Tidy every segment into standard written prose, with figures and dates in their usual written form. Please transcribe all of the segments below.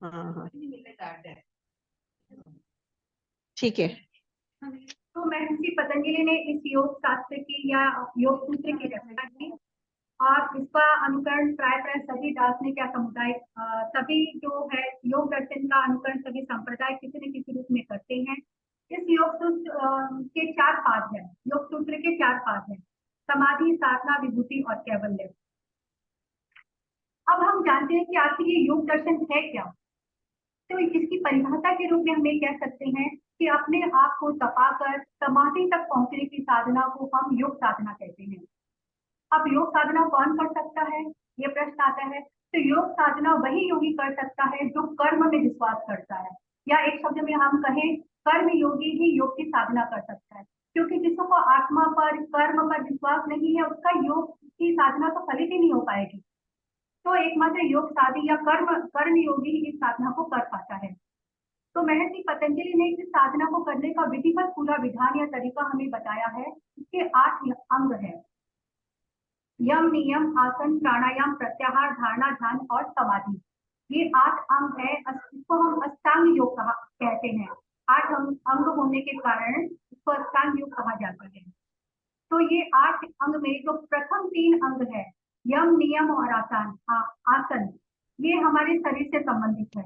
हाँ हाँ ठीक है। तो महर्षि पतंजलि ने इस योग शास्त्र की या योग सूत्र की रचना की और इसका अनुकरण प्राय सभी दार्शनिक या समुदाय सभी जो है योग दर्शन का अनुकरण सभी संप्रदाय किसी न किसी रूप में करते हैं। इस योग सूत्र के 4 पाद हैं। योग सूत्र के 4 पाद हैं: समाधि, साधना, विभूति और कैवल्य। अब हम जानते हैं कि आखिर ये योग दर्शन है क्या। तो इसकी परिभाषा के रूप में हम ये कह सकते हैं कि अपने आप को तपाकर समाधि तक पहुंचने की साधना को हम योग साधना कहते हैं। अब योग साधना कौन कर सकता है, ये प्रश्न आता है। तो योग साधना वही योगी कर सकता है जो कर्म में विश्वास करता है, या एक शब्द में हम कहें कर्म योगी ही योग की साधना कर सकता है। क्योंकि जिसको आत्मा पर, कर्म पर विश्वास नहीं है, उसका योग की साधना तो फलित ही नहीं हो पाएगी। तो एकमात्र योग साधी या कर्म योगी ही इस साधना को कर पाता है। तो महर्षि पतंजलि ने इस साधना को करने का विधिवत पूरा विधान या तरीका हमें बताया है। इसके 8 अंग है: यम, नियम, आसन, प्राणायाम, प्रत्याहार, धारणा, ध्यान और समाधि। ये 8 अंग है। इसको हम अष्टांग योग कहते हैं। 8 अंग होने के कारण इसको अष्टांग योग कहा जाता है। तो ये 8 अंग में जो प्रथम 3 अंग है, यम, नियम और आसन, ये हमारे शरीर से संबंधित है।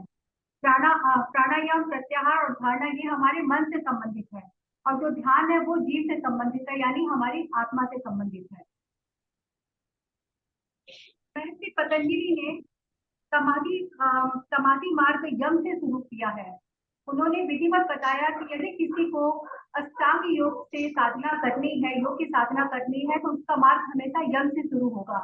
प्राणायाम, प्रत्याहार और धारणा ये हमारे मन से संबंधित है। और जो ध्यान है वो जीव से संबंधित है, यानी हमारी आत्मा से संबंधित है। महर्षि पतंजलि ने समाधि मार्ग यम से शुरू किया है। उन्होंने विधिवत बताया कि यदि किसी को अष्टांग योग से साधना करनी है, योग की साधना करनी है, तो उसका मार्ग हमेशा यम से शुरू होगा।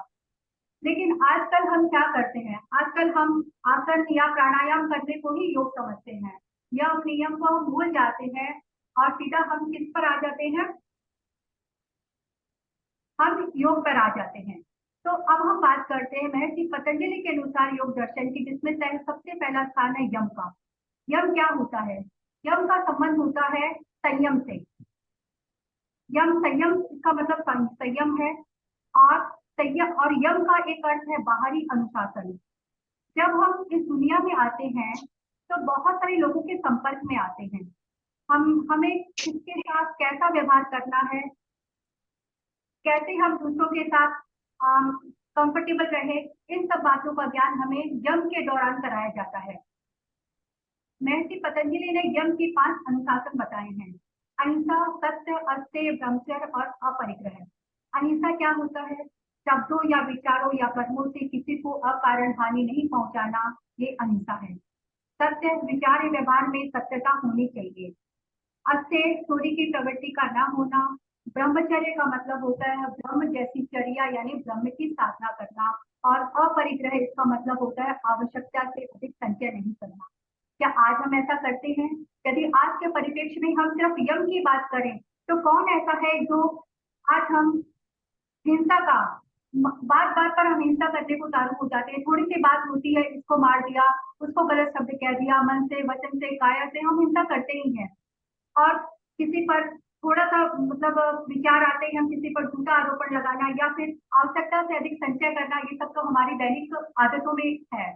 लेकिन आजकल हम क्या करते हैं, आजकल हम आसन या प्राणायाम करने को ही योग समझते हैं। यम नियम को हम भूल जाते हैं और सीधा हम किस पर आ जाते हैं, हम योग पर आ जाते हैं। तो अब हम बात करते हैं महर्षि पतंजलि के अनुसार योग दर्शन की, जिसमें सबसे पहला स्थान है यम का। यम क्या होता है? यम का संबंध होता है संयम से। यम संयम, इसका मतलब संयम है। और संयम और यम का एक अर्थ है बाहरी अनुशासन। जब हम इस दुनिया में आते हैं तो बहुत सारे लोगों के संपर्क में आते हैं। हमें किसके साथ कैसा व्यवहार करना है, कैसे हम दूसरों के साथ कंफर्टेबल रहे, इन सब बातों का ज्ञान हमें यम के दौरान कराया जाता है। महर्षि पतंजलि ने यम की 5 अनुशासन बताए हैं: अहिंसा, सत्य, अस्तेय, ब्रह्मचर्य और अपरिग्रह। अहिंसा क्या होता है? शब्दों या विचारों या कर्मों से किसी को अकारण हानि नहीं पहुंचाना, ये अहिंसा है। सत्य, विचार व्यवहार में सत्यता होनी चाहिए। अस्तेय, चोरी की प्रवृत्ति का ना होना। ब्रह्मचर्य का मतलब होता है ब्रह्म जैसी चर्या, यानी ब्रह्म की साधना करना। और अपरिग्रह, इसका मतलब होता है आवश्यकता से अधिक संचय नहीं करना। क्या आज हम ऐसा करते हैं? यदि आज के परिप्रेक्ष्य में हम सिर्फ यम की बात करें, तो कौन ऐसा है जो आज हम हिंसा का बात बात पर हम हिंसा करने को उतारू हो जाते हैं। थोड़ी सी बात होती है, इसको मार दिया, उसको गलत शब्द कह दिया, मन से, वचन से, काया से हम हिंसा करते ही हैं। और किसी पर थोड़ा सा मतलब विचार आते हैं, हम किसी पर झूठा आरोपण लगाना या फिर आवश्यकता से अधिक संचय करना, ये सब तो हमारी दैनिक आदतों में है।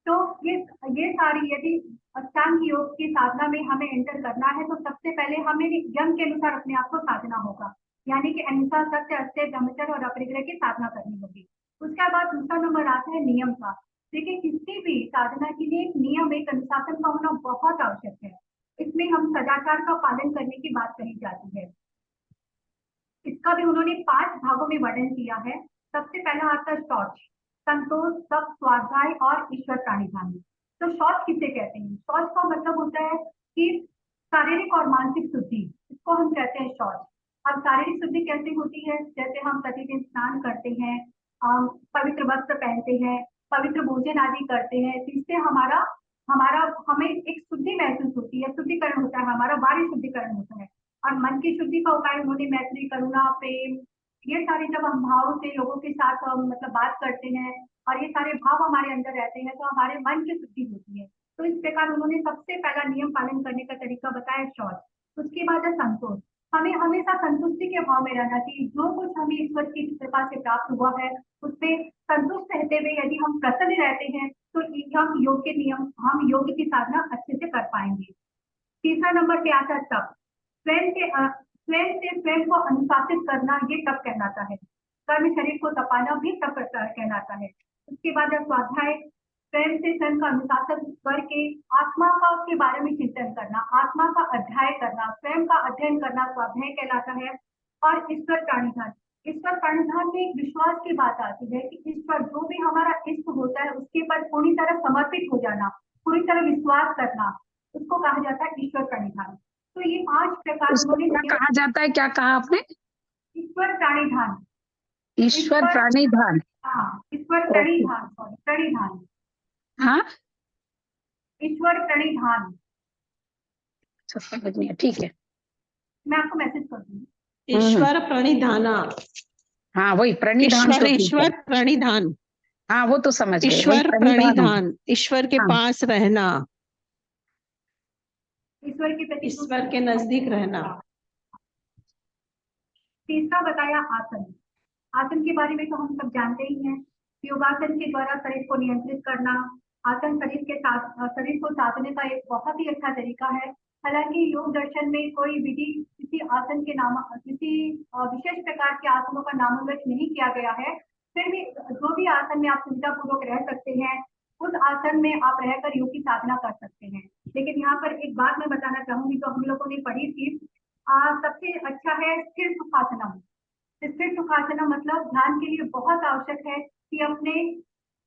तो ये सारी, यदि अष्टांग योग की साधना में हमें एंटर करना है, तो सबसे पहले हमें यम के अनुसार अपने आप को साधना होगा, यानी कि अहिंसा, सत्य, अस्तेय, ब्रह्मचर्य और अपरिग्रह की साधना करनी होगी। उसके बाद दूसरा नंबर आता है नियम का। देखिए, किसी भी साधना के लिए एक नियम, एक अनुशासन का होना बहुत आवश्यक है। इसमें हम सदाचार का पालन करने की बात कही जाती है। इसका भी उन्होंने 5 भागों में वर्णन किया है। सबसे पहला आता है शौच, संतोष, तप, स्वाध्याय और ईश्वर प्राणिधानी। तो शौच किसे कहते हैं? शौच का मतलब होता है कि शारीरिक और मानसिक शुद्धि, इसको हम कहते हैं शौच। अब शारीरिक शुद्धि कैसे होती है? जैसे हम प्रतिदिन स्नान करते हैं, पवित्र वस्त्र पहनते हैं, पवित्र भोजन आदि करते हैं, जिससे हमारा हमारा हमें एक शुद्धि महसूस होती है, शुद्धिकरण होता है, हमारा बाहरी शुद्धिकरण होता है। और मन की शुद्धि का उपाय उन्होंने मैत्री, करुणा, प्रेम, ये सारे जब हम भाव से लोगों के साथ मतलब बात करते हैं और ये सारे भाव हमारे अंदर रहते हैं, तो हमारे मन की शुद्धि होती है। तो इस प्रकार उन्होंने सबसे पहला नियम पालन करने का तरीका बताया शौच। उसके बाद है संतोष। हमें हमेशा संतुष्टि के भाव में रहना चाहिए। जो कुछ हमें ईश्वर की कृपा से प्राप्त हुआ है, उसमें संतुष्ट रहते हुए यदि हम प्रसन्न रहते हैं, तो हम योग की साधना अच्छे से कर पाएंगे। तीसरा नंबर पे आता है तप। स्वयं से स्वयं को अनुशासित करना, ये तप कहलाता है। कर्म शरीर को तपाना भी तप कहलाता है। उसके बाद स्वाध्याय, स्वयं से स्वयं का अनुशासन करके आत्मा का के बारे में चिंतन करना, आत्मा का अध्याय करना, स्वयं का अध्ययन करना स्वाध्याय कहलाता है। और ईश्वर प्राणिधान, ईश्वर प्राणिधान में एक विश्वास की बात आती है कि ईश्वर जो भी हमारा इष्ट होता है उसके पर पूरी तरह समर्पित हो जाना, पूरी तरह विश्वास करना, उसको कहा जाता है ईश्वर प्रणिधान। तो ये 5 प्रकार उसको उन्होंने क्या कहा जाता है, क्या कहा आपने? ईश्वर प्रणिधान। ईश्वर प्राणिधान। हाँ, ईश्वर ओके। प्रणिधान, सॉरी प्रणिधान, हाँ, ईश्वर प्रणिधान। समझ गया, ठीक है। मैं आपको मैसेज कर दूंगी। ईश्वर प्रणिधाना। हाँ वही प्रणिधान ईश्वर तो ठीक है। ईश्वर प्रणिधान, हाँ वो तो समझ गए, वही ईश्वर प्रणिधान है। प्रणिधान, ईश्वर के हाँ, पास रहना, ईश्वर के प्रति ईश्वर के नजदीक रहना। तीसरा बताया आसन। आसन के बारे में तो हम सब जानते ही हैं। योगासन के द्वारा शरीर को नियंत्रित करना। आसन शरीर को साधने का एक बहुत ही अच्छा तरीका है। हालांकि योग दर्शन में कोई विधि किसी आसन के नाम, किसी विशेष प्रकार के आसनों का नामोल्लेख नहीं किया गया है। फिर भी जो भी आसन में आप सुविधा पूर्वक रह सकते हैं, उस आसन में आप रहकर योग की साधना कर सकते हैं। लेकिन यहाँ पर एक बात मैं बताना चाहूंगी, जो हम लोगों ने पढ़ी थी, सबसे अच्छा है स्थिर सुखासनम। स्थिर सुखासना मतलब ध्यान के लिए बहुत आवश्यक है कि अपने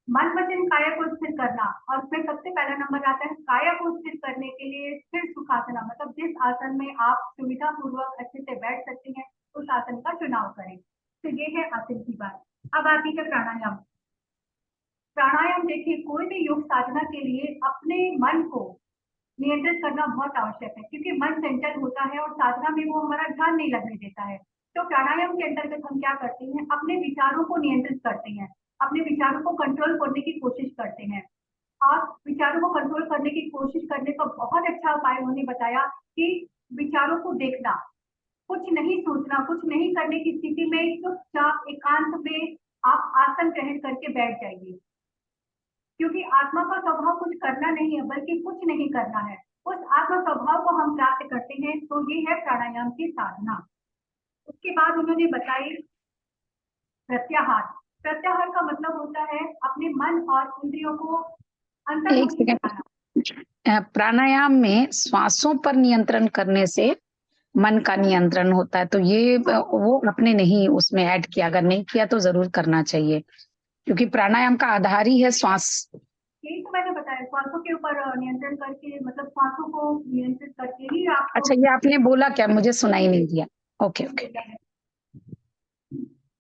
मन वचन काया को स्थिर करना। और उसमें सबसे पहला नंबर आता है काया को स्थिर करने के लिए स्थिर सुखासना, मतलब जिस आसन में आप सुविधा पूर्वक अच्छे से बैठ सकते हैं उस आसन का चुनाव करें। तो ये है आसन की बात। अब आती है प्राणायाम। प्राणायाम देखिए, कोई भी योग साधना के लिए अपने मन को नियंत्रित करना बहुत आवश्यक है, क्योंकि मन चंचल होता है और साधना में वो हमारा ध्यान नहीं लगने देता है। तो प्राणायाम के अंतर्गत हम क्या करते हैं, अपने विचारों को नियंत्रित करते हैं, अपने विचारों को कंट्रोल करने की कोशिश करते हैं। आप विचारों को कंट्रोल करने की कोशिश करने का बहुत अच्छा उपाय उन्होंने बताया कि विचारों को देखना, कुछ नहीं सोचना, कुछ नहीं करने की स्थिति में चुपचाप एकांत में आप आसन ग्रहण करके बैठ जाइए, क्योंकि आत्मा का स्वभाव कुछ करना नहीं है बल्कि कुछ नहीं करना है। उस आत्मा स्वभाव को हम प्राप्त करते हैं, तो ये है प्राणायाम की साधना। उसके बाद उन्होंने बताई प्रत्याहार। प्रत्याहार का मतलब होता है अपने मन और इंद्रियों को अंतर्मुखी बनाना। प्राणायाम में श्वासों पर नियंत्रण करने से मन का नियंत्रण होता है, तो ये वो अपने नहीं उसमें ऐड किया, अगर नहीं किया तो जरूर करना चाहिए, क्योंकि प्राणायाम का आधार ही है श्वास। यही तो मैंने बताया, श्वासों के ऊपर नियंत्रण करके, मतलब श्वासों को नियंत्रित करके ही आपको। अच्छा, ये आपने बोला क्या, मुझे सुनाई नहीं दिया। Okay okay.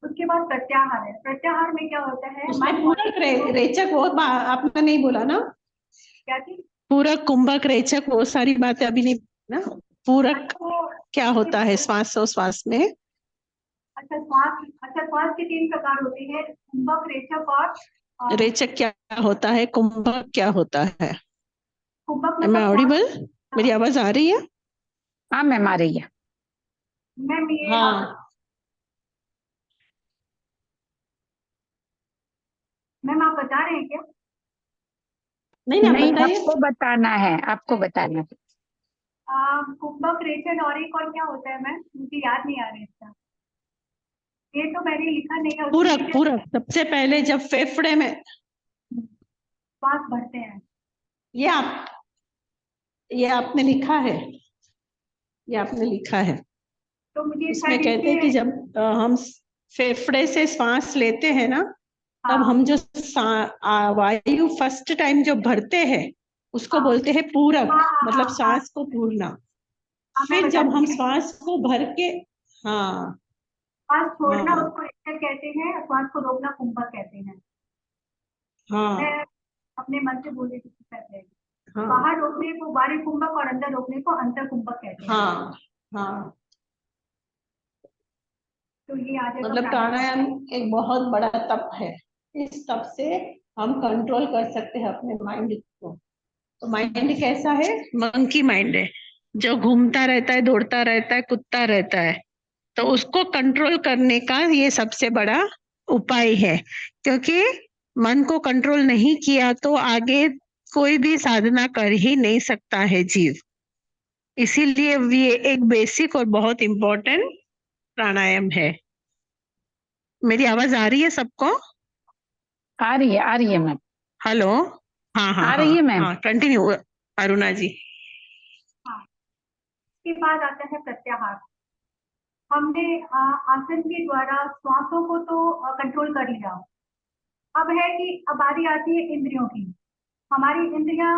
उसके बाद प्रत्याहार है। प्रत्याहार में क्या होता है, उसमें पूरक रेचक वो आपने नहीं बोला ना, क्या चीज? पूरक कुंभक रेचक वो सारी बातें अभी नहीं ना। पूरक क्या होता है श्वास और श्वास में? अच्छा, श्वास के 3 प्रकार होते हैं, कुंभक, रेचक और रेचक क्या होता है, कुंभक क्या होता है? कुंभक मैं मतलब ऑडिबल, मेरी आवाज आ रही है? हाँ मैम आ रही है। मैम ये हाँ मैम आप बता रहे हैं क्या? नहीं ना, नहीं, बताइए। आपको बताना है, आपको बताना है। कुंभक, रेचक और एक और क्या होता है मैम, मुझे याद नहीं आ रहा है इसका। ये तो मैंने लिखा नहीं है। पूरक, पूरक सबसे पहले जब फेफड़े में श्वास भरते हैं। ये आपने लिखा है, ये आपने लिखा है। तो मुझे इसमें शायद कहते हैं कि जब हम फेफड़े से सांस लेते हैं ना, तब हम जो वायु फर्स्ट टाइम जो भरते हैं उसको बोलते हैं पूरक, मतलब सांस को पूरना। फिर जब हम श्वास को भर के श्वास छोड़ना उसको रेचक कहते हैं, श्वास को रोकना कुंभक कहते हैं। मैं अपने मन से बोलने की कोशिश कर रही हूँ। बाहर रोकने को बाहरी कुंभक और अंदर रोकने को अंतर कुंभक कहते हैं। तो ये आ जाएगा मतलब प्राणायाम एक बहुत बड़ा तप है। इस तप से हम कंट्रोल कर सकते हैं अपने माइंड को। तो माइंड कैसा है? मंकी माइंड है, जो घूमता रहता है, दौड़ता रहता है, कूदता रहता है। तो उसको कंट्रोल करने का ये सबसे बड़ा उपाय है, क्योंकि मन को कंट्रोल नहीं किया तो आगे कोई भी साधना कर ही नहीं सकता है जीव। इसीलिए ये एक बेसिक और बहुत इम्पोर्टेंट प्राणायाम है। मेरी आवाज आ रही है सबको? आ रही है मैम। हेलो। हाँ हाँ आ हाँ रही है मैम। हाँ, कंटिन्यू अरुणा जी। हाँ, इसके बाद आता है प्रत्याहार। हमने आसन के द्वारा श्वासों को तो कंट्रोल कर लिया। अब है कि अब बारी आती है इंद्रियों की। हमारी इंद्रियां,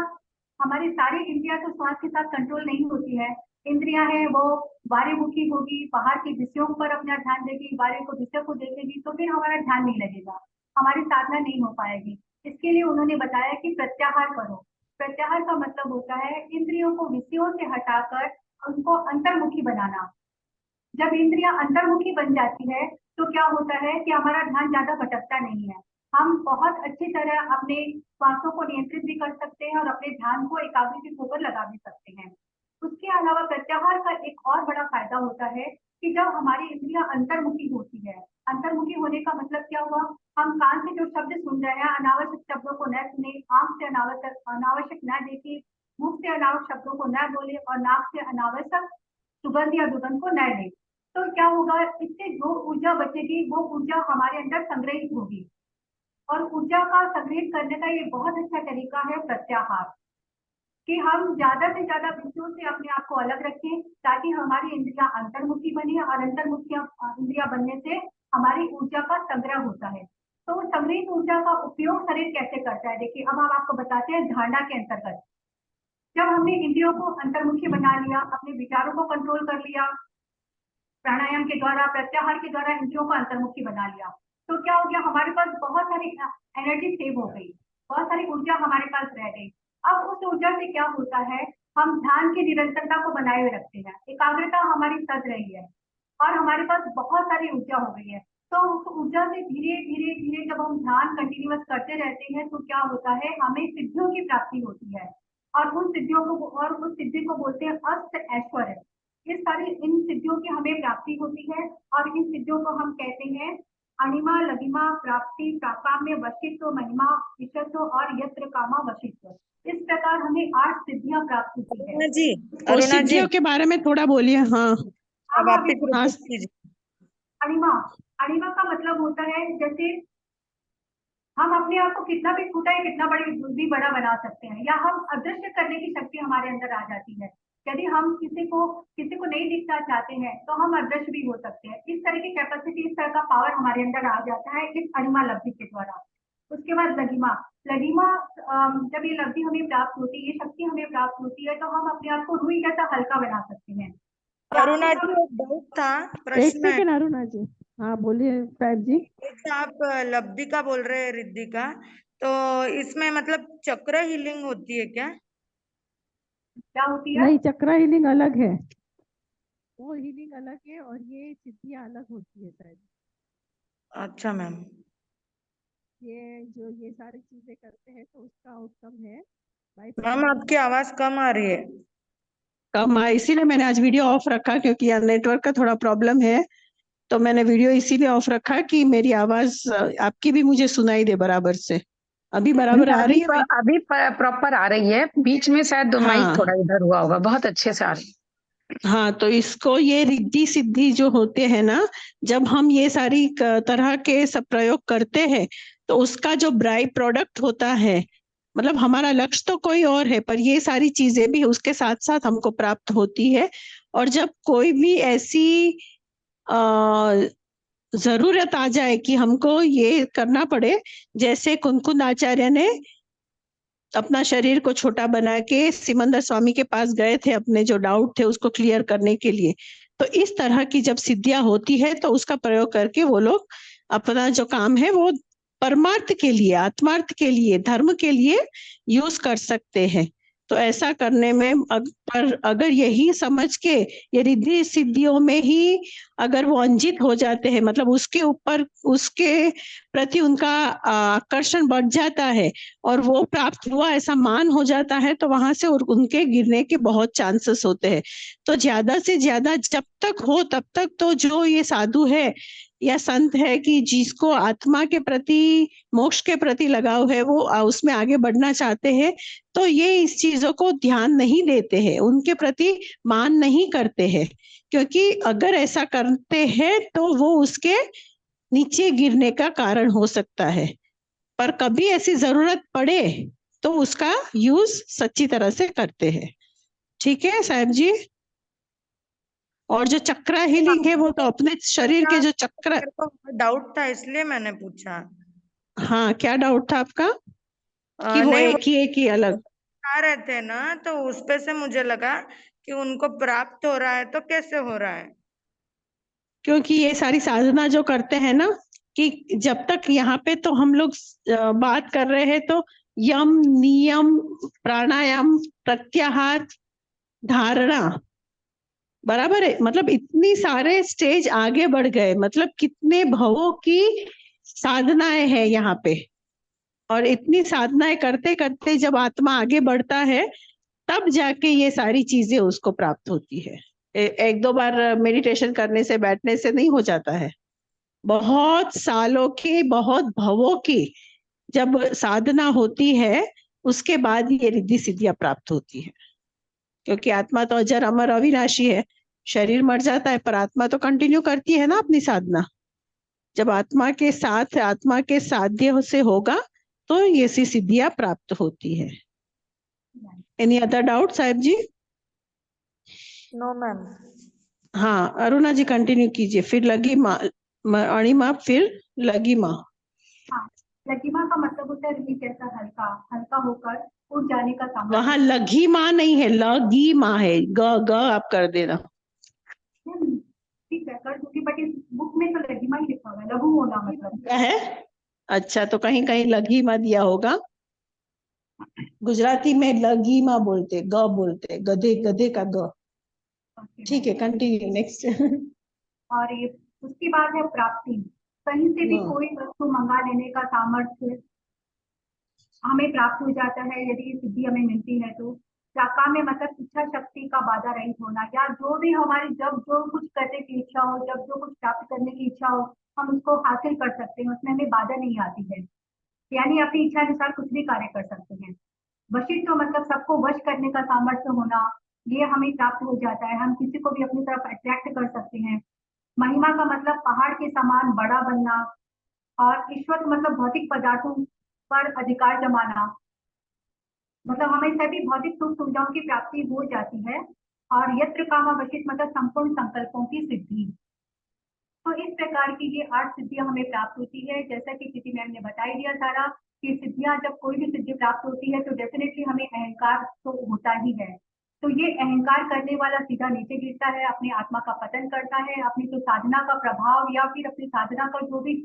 हमारी सारी इंद्रियां तो श्वास के साथ कंट्रोल नहीं होती है। इंद्रियां हैं वो बाहरीमुखी होगी, बाहर के विषयों पर अपना ध्यान देगी, बाहरी को विषय को देखेगी, तो फिर हमारा ध्यान नहीं लगेगा, हमारी साधना नहीं हो पाएगी। इसके लिए उन्होंने बताया कि प्रत्याहार करो। प्रत्याहार का मतलब होता है इंद्रियों को विषयों से हटाकर उनको अंतर्मुखी बनाना। जब इंद्रियां अंतर्मुखी बन जाती है तो क्या होता है कि हमारा ध्यान ज्यादा भटकता नहीं है। हम बहुत अच्छी तरह अपने श्वासों को नियंत्रित भी कर सकते हैं और अपने ध्यान को एकाग्रित होकर लगा भी सकते हैं। उसके अलावा प्रत्याहार का एक और बड़ा फायदा होता है कि जब हमारी इंद्रियां अंतर्मुखी होती है, अंतर्मुखी होने का मतलब क्या हुआ, हम कान से जो शब्द सुन रहे हैं अनावश्यक शब्दों को न सुने, आंख से अनावश्यक न देखे, मुख से अनावश्यक शब्दों को न बोले और नाक से अनावश्यक सुगंध या दुर्गंध को न ले। तो क्या होगा, इससे जो ऊर्जा बचेगी वो ऊर्जा हमारे अंदर संग्रहित होगी। और ऊर्जा का संग्रहित करने का ये बहुत अच्छा तरीका है प्रत्याहार, कि हम ज्यादा से ज्यादा विषयों से अपने आप को अलग रखें ताकि हमारी इंद्रियां अंतर्मुखी बने, और अंतर्मुखी इंद्रिया बनने से हमारी ऊर्जा का संग्रह होता है। तो उस संग्रहित ऊर्जा का उपयोग शरीर कैसे करता है, देखिए अब हम आपको बताते हैं धारणा के अंतर्गत। जब हमने इंद्रियों को अंतर्मुखी बना लिया, अपने विचारों को कंट्रोल कर लिया, प्राणायाम के द्वारा, प्रत्याहार के द्वारा इंद्रियों को अंतर्मुखी बना लिया, तो क्या हो गया, हमारे पास बहुत सारी एनर्जी सेव हो गई, बहुत सारी ऊर्जा हमारे पास रह गई। अब उस ऊर्जा से क्या होता है, हम ध्यान की निरंतरता को बनाए हुए रखते हैं, एकाग्रता हमारी सज रही है और हमारे पास बहुत सारी ऊर्जा हो गई है। तो उस ऊर्जा से धीरे धीरे धीरे जब हम ध्यान कंटिन्यूअस करते रहते हैं तो क्या होता है, हमें सिद्धियों की प्राप्ति होती है। और उन सिद्धियों को, और उस सिद्धि को बोलते हैं अष्ट ऐश्वर्य। ये सारी इन सिद्धियों की हमें प्राप्ति होती है और इन सिद्धियों को हम कहते हैं अणिमा, लघिमा, प्राप्ति, प्राकाम्य, वशित्व, महिमा, विशत्व और यत्र कामा वशित्व। इस प्रकार हमें 8 सिद्धियां प्राप्त होती है। अरुणा जी, वो अरुणा जी, सिद्धियों के बारे में थोड़ा बोलिए। हाँ अब आप ही हाँ। रिपीट कीजिए। अणिमा, अणिमा का मतलब होता है जैसे हम अपने आप को कितना भी छोटा या कितना भी बड़ा बना सकते हैं, या हम अदृश्य करने की शक्ति हमारे अंदर आ जाती है। यदि हम किसी को नहीं दिखना चाहते हैं तो हम अदृश्य भी हो सकते हैं। इस तरह की कैपेसिटी, इस तरह का पावर हमारे अंदर आ जाता है इस अणिमा लब्धि के द्वारा। उसके बाद लघिमा। लघिमा, जब ये लब्धि हमें प्राप्त होती है, ये शक्ति हमें प्राप्त होती है, तो हम अपने आप को रुई जैसा हल्का बना सकते हैं। अरुणा जी, एक डाउट था, एक प्रश्न है। सेकंड अरुणा जी। हाँ बोलिए साहब जी। जैसे आप लब्धि का बोल रहे हैं, रिद्धि का, तो इसमें मतलब चक्र हीलिंग होती है क्या? क्या होती है? नहीं, चक्रा हीलिंग अलग है, वो हीलिंग अलग है और ये सिद्धियां अलग होती है शायद। अच्छा मैम। ये जो ये सारी चीजें करते हैं तो उसका आउटकम है भाई। मैम आपकी आवाज कम आ रही है। कम इसीलिए मैंने आज वीडियो ऑफ रखा, क्योंकि यहाँ नेटवर्क का थोड़ा प्रॉब्लम है, तो मैंने वीडियो इसीलिए ऑफ रखा कि मेरी आवाज आपकी भी मुझे सुनाई दे बराबर से। अभी बराबर आ रही है? अभी प्रॉपर आ रही है, बीच में शायद माइक हाँ थोड़ा इधर हुआ होगा, बहुत अच्छे से आ रही है। हाँ, तो इसको ये रिद्धि सिद्धि जो होते हैं ना, जब हम ये सारी तरह के सब प्रयोग करते हैं तो उसका जो बाई प्रोडक्ट होता है, मतलब हमारा लक्ष्य तो कोई और है पर ये सारी चीजें भी उसके साथ साथ हमको प्राप्त होती है। और जब कोई भी ऐसी जरूरत आ जाए कि हमको ये करना पड़े, जैसे कुनकुन आचार्य ने अपना शरीर को छोटा बना के सिमंदर स्वामी के पास गए थे, अपने जो डाउट थे उसको क्लियर करने के लिए। तो इस तरह की जब सिद्धियां होती है तो उसका प्रयोग करके वो लोग अपना जो काम है वो परमार्थ के लिए, आत्मार्थ के लिए, धर्म के लिए यूज कर सकते हैं। तो ऐसा करने में पर अगर यही समझ के ये रिद्धि सिद्धियों में ही अगर वो अंजित हो जाते हैं, मतलब उसके ऊपर उसके प्रति उनका आकर्षण बढ़ जाता है और वो प्राप्त हुआ ऐसा मान हो जाता है, तो वहां से उनके गिरने के बहुत चांसेस होते हैं। तो ज्यादा से ज्यादा जब तक हो तब तक तो जो ये साधु है या संत है कि जिसको आत्मा के प्रति, मोक्ष के प्रति लगाव है, वो उसमें आगे बढ़ना चाहते हैं, तो ये इस चीजों को ध्यान नहीं देते हैं, उनके प्रति मान नहीं करते हैं, क्योंकि अगर ऐसा करते हैं तो वो उसके नीचे गिरने का कारण हो सकता है। पर कभी ऐसी जरूरत पड़े तो उसका यूज सच्ची तरह से करते हैं। ठीक है साहब जी। और जो चक्रा हीलिंग है वो तो अपने शरीर के जो चक्र, मेरे को डाउट था इसलिए मैंने पूछा। हाँ क्या डाउट था आपका कि वो नहीं, एक ही अलग? आ रहे थे ना, तो उस पे से मुझे लगा कि उनको प्राप्त हो रहा है तो कैसे हो रहा है। क्योंकि ये सारी साधना जो करते हैं ना, कि जब तक यहाँ पे तो हम लोग बात कर रहे हैं तो यम, नियम, प्राणायाम, प्रत्याहार, धारणा, बराबर है। मतलब इतनी सारे स्टेज आगे बढ़ गए, मतलब कितने भवों की साधनाएं हैं यहाँ पे। और इतनी साधनाएं करते करते जब आत्मा आगे बढ़ता है तब जाके ये सारी चीजें उसको प्राप्त होती है। एक दो बार मेडिटेशन करने से, बैठने से नहीं हो जाता है। बहुत सालों की, बहुत भवों की जब साधना होती है उसके बाद ये रिद्धि सिद्धियां प्राप्त होती है। क्योंकि आत्मा तो अजर अमर अविनाशी है, शरीर मर जाता है पर आत्मा तो कंटिन्यू करती है ना अपनी साधना। जब आत्मा के साथ, आत्मा के साध्य से होगा तो ये सी सिद्धियां प्राप्त होती है। Any other doubt Sahib ji? No ma'am. हाँ अरुणा जी कंटिन्यू कीजिए, फिर लगी माँ, अणिमा, फिर लगी माँ। हाँ, लघिमा का मतलब होता है रिलीज, जैसा हल्का हल्का होकर उड़ जाने का सामर्थ्य। वहां लगी माँ नहीं है, लगी माँ है, ग आप कर देना। ठीक है कर दूंगी, बट इस बुक में तो लघिमा ही लिखा हुआ है, लघु होना मतलब क्या है? अच्छा, तो कहीं कहीं लगी माँ दिया होगा। गुजराती में लगी माँ बोलते, ग बोलते, गधे, गधे का ग। ठीक है कंटिन्यू नेक्स्ट। और ये उसकी बात है प्राप्ति। कहीं से भी कोई वस्तु मंगा लेने का सामर्थ्य हमें प्राप्त हो जाता है यदि ये सिद्धि हमें मिलती है तो। प्राका में मतलब इच्छा शक्ति का बाधा रहित होना, या जो भी हमारी जब जो कुछ करने की इच्छा हो, जब जो कुछ प्राप्त करने की इच्छा हो, हम उसको हासिल कर सकते हैं, उसमें हमें बाधा नहीं आती है। यानी अपनी इच्छा अनुसार कुछ भी कार्य कर सकते हैं। वशिष्ठ मतलब सबको वश करने का सामर्थ्य होना, ये हमें प्राप्त हो जाता है, हम किसी को भी अपनी तरफ अट्रैक्ट कर सकते हैं। महिमा का मतलब पहाड़ के समान बड़ा बनना, और ईश्वर मतलब भौतिक पदार्थों पर अधिकार जमाना, मतलब हमें सभी भौतिक सुख सुविधाओं की प्राप्ति हो जाती है। और यत्र कामा वशिष्ठ मतलब संपूर्ण संकल्पों की सिद्धि। तो इस प्रकार की ये 8 सिद्धियां हमें प्राप्त होती है, जैसा कि किसी मैम ने बता ही दिया सारा कि सिद्धियां, जब कोई भी सिद्धि प्राप्त होती है तो डेफिनेटली हमें अहंकार तो होता ही है। तो ये अहंकार करने वाला सीधा नीचे गिरता है, अपनी आत्मा का पतन करता है, अपनी तो साधना का प्रभाव या फिर अपनी साधना का जो भी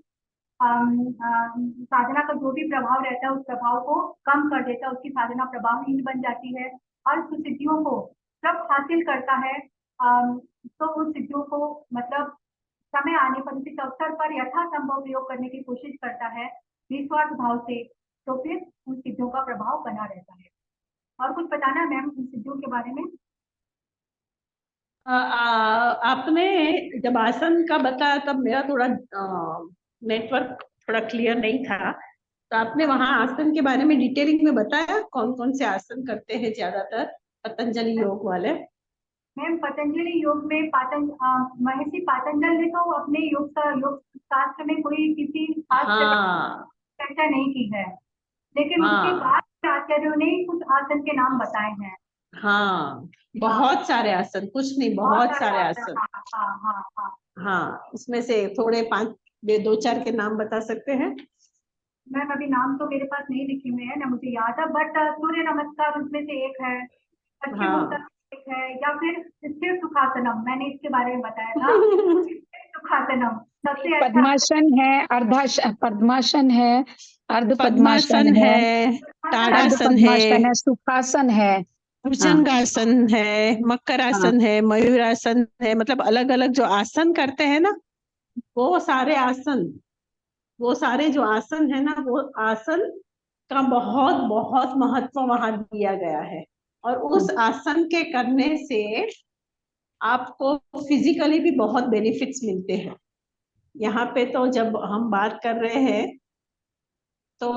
साधना का जो भी प्रभाव रहता है उस प्रभाव को कम कर देता है, उसकी साधना प्रभावहीन बन जाती है और उस सिद्धियों को जब हासिल करता है तो उन सिद्धियों को मतलब समय आने पर, उचित अवसर पर यथासंभव प्रयोग करने की कोशिश करता है निस्वार्थ भाव से, तो फिर उन सिद्धियों का प्रभाव बना रहता है। और कुछ बताना मैम उन सिद्धियों के बारे में? आपने जब आसन का बताया तब मेरा थोड़ा नेटवर्क थोड़ा क्लियर नहीं था, तो आपने वहां आसन के बारे में डिटेलिंग में बताया कौन कौन से आसन करते हैं ज्यादातर पतंजलि योग वाले? मैम पतंजलि योग में महर्षि पातंजल ने तो अपने योग शास्त्र में कोई किसी खास चर्चा नहीं की है, लेकिन उसके बाद आचार्यों ने कुछ आसन के नाम बताए हैं। हाँ बहुत सारे आसन, कुछ नहीं, बहुत सारे आसन। हाँ उसमें से थोड़े 2-4 के नाम बता सकते हैं? मैम अभी नाम तो मेरे पास नहीं लिखे हुए हैं ना, मुझे याद है, बट सूर्य नमस्कार उसमें से एक है, एक है, या फिर स्थिर सुखासनम, मैंने इसके बारे में बताया था। सुखासनम सबसे अच्छा। पद्मासन है, पद्मासन है, अर्ध पद्मासन है, ताड़ासन है, सुखासन है, भुजंगासन है, मकरासन है, मयूरासन है, मतलब अलग अलग जो आसन करते हैं ना वो सारे आसन वो सारे जो आसन है ना, वो आसन का बहुत बहुत महत्व वहां दिया गया है। और उस आसन के करने से आपको फिजिकली भी बहुत बेनिफिट्स मिलते हैं। यहाँ पे तो जब हम बात कर रहे हैं तो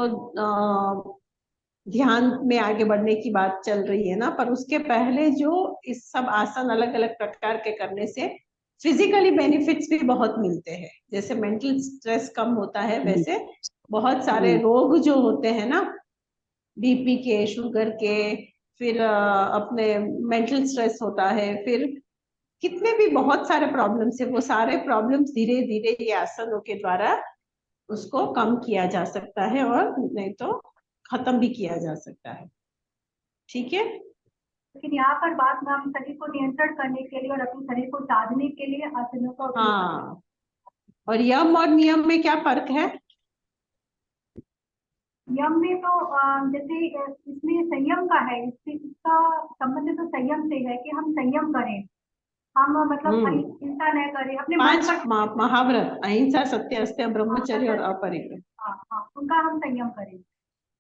ध्यान में आगे बढ़ने की बात चल रही है ना, पर उसके पहले जो इस सब आसन अलग अलग प्रकार के करने से फिजिकली बेनिफिट्स भी बहुत मिलते हैं। जैसे मेंटल स्ट्रेस कम होता है, वैसे बहुत सारे रोग जो होते हैं ना, बीपी के, शुगर के, फिर अपने मेंटल स्ट्रेस होता है, फिर कितने भी बहुत सारे प्रॉब्लम्स है, वो सारे प्रॉब्लम्स धीरे धीरे ये आसनों के द्वारा उसको कम किया जा सकता है, और नहीं तो खत्म भी किया जा सकता है। ठीक है, लेकिन यहाँ पर बात में हम शरीर को नियंत्रण करने के लिए और अपने शरीर को साधने के लिए आसनों का उपयोग करते हैं। हाँ। और यम और नियम में क्या फर्क है? यम में तो जैसे इसमें संयम का है, इसका संबंध तो संयम से है कि हम संयम करें, हम मतलब हिंसा न करें, अपने मन 5 पर महाव्रत, अहिंसा, सत्य, अस्तेय, ब्रह्मचर्य और अपरिग्रह। हाँ, उनका हम संयम करें।